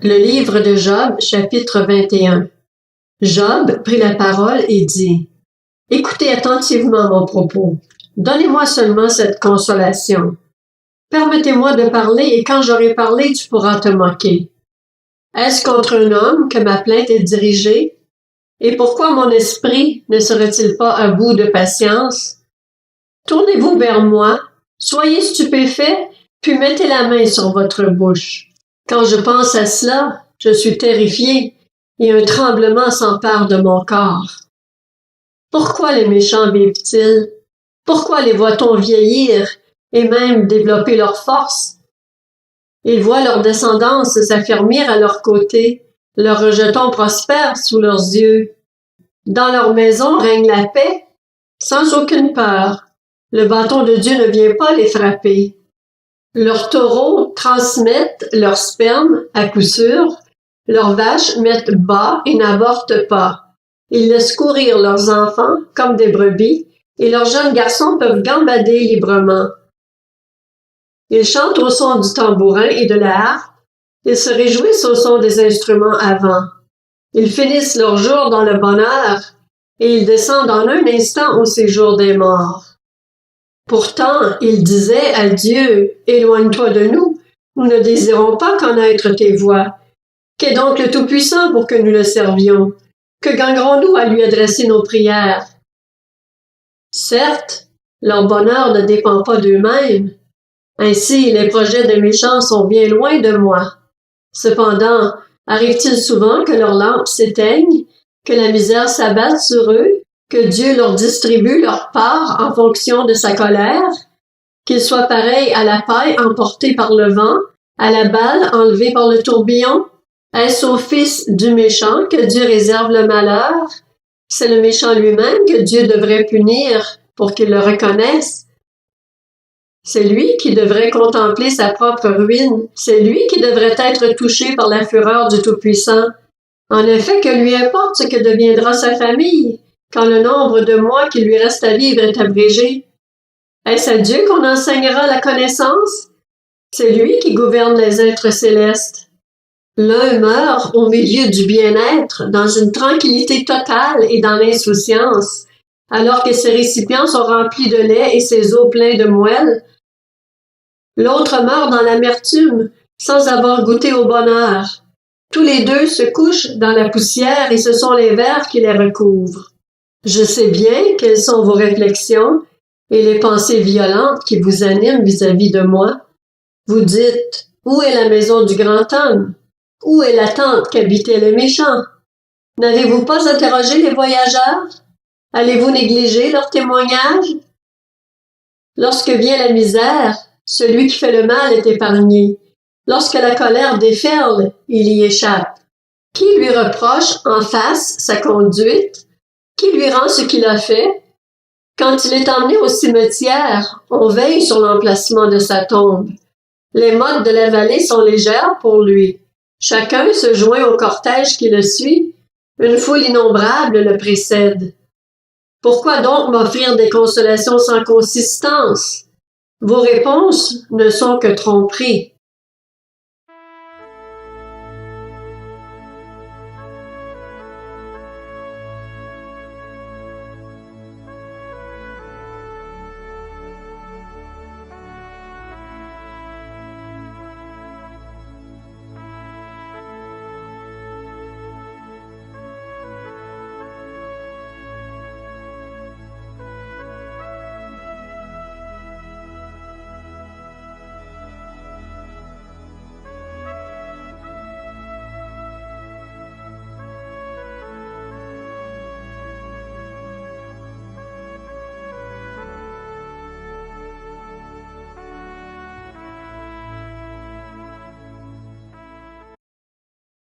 Le livre de Job, chapitre 21. Job prit la parole et dit: « Écoutez attentivement mon propos. Donnez-moi seulement cette consolation. Permettez-moi de parler, et quand j'aurai parlé, tu pourras te moquer. Est-ce contre un homme que ma plainte est dirigée? Et pourquoi mon esprit ne serait-il pas à bout de patience? Tournez-vous vers moi, soyez stupéfaits, puis mettez la main sur votre bouche. Quand je pense à cela, je suis terrifié, et un tremblement s'empare de mon corps. Pourquoi les méchants vivent-ils? Pourquoi les voit-on vieillir et même développer leur force? Ils voient leur descendance s'affermir à leur côté, leurs rejetons prospèrent sous leurs yeux. Dans leur maison règne la paix, sans aucune peur. Le bâton de Dieu ne vient pas les frapper. Leurs taureaux transmettent leur sperme à coup sûr, leurs vaches mettent bas et n'avortent pas. Ils laissent courir leurs enfants comme des brebis, et leurs jeunes garçons peuvent gambader librement. Ils chantent au son du tambourin et de la harpe, ils se réjouissent au son des instruments à vent. Ils finissent leur jour dans le bonheur, et ils descendent en un instant au séjour des morts. Pourtant, ils disaient à Dieu: « Éloigne-toi de nous, nous ne désirons pas connaître tes voies. Qu'est donc le Tout-Puissant pour que nous le servions? Que gagnerons-nous à lui adresser nos prières? » Certes, leur bonheur ne dépend pas d'eux-mêmes. Ainsi, les projets des méchants sont bien loin de moi. Cependant, arrive-t-il souvent que leurs lampes s'éteignent, que la misère s'abatte sur eux, que Dieu leur distribue leur part en fonction de sa colère, qu'ils soient pareils à la paille emportée par le vent, à la balle enlevée par le tourbillon? Est-ce au fils du méchant que Dieu réserve le malheur? C'est le méchant lui-même que Dieu devrait punir pour qu'il le reconnaisse. C'est lui qui devrait contempler sa propre ruine. C'est lui qui devrait être touché par la fureur du Tout-Puissant. En effet, que lui importe ce que deviendra sa famille, quand le nombre de mois qui lui reste à vivre est abrégé? Est-ce à Dieu qu'on enseignera la connaissance? C'est lui qui gouverne les êtres célestes. L'un meurt au milieu du bien-être, dans une tranquillité totale et dans l'insouciance, alors que ses récipients sont remplis de lait et ses os pleins de moelle. L'autre meurt dans l'amertume, sans avoir goûté au bonheur. Tous les deux se couchent dans la poussière et ce sont les vers qui les recouvrent. Je sais bien quelles sont vos réflexions et les pensées violentes qui vous animent vis-à-vis de moi. Vous dites: « Où est la maison du grand homme? Où est la tente qu'habitaient les méchants? » N'avez-vous pas interrogé les voyageurs? Allez-vous négliger leurs témoignages? Lorsque vient la misère, celui qui fait le mal est épargné. Lorsque la colère déferle, il y échappe. Qui lui reproche en face sa conduite? Qui lui rend ce qu'il a fait? Quand il est emmené au cimetière, on veille sur l'emplacement de sa tombe. Les mottes de la vallée sont légères pour lui. Chacun se joint au cortège qui le suit. Une foule innombrable le précède. Pourquoi donc m'offrir des consolations sans consistance? Vos réponses ne sont que tromperies.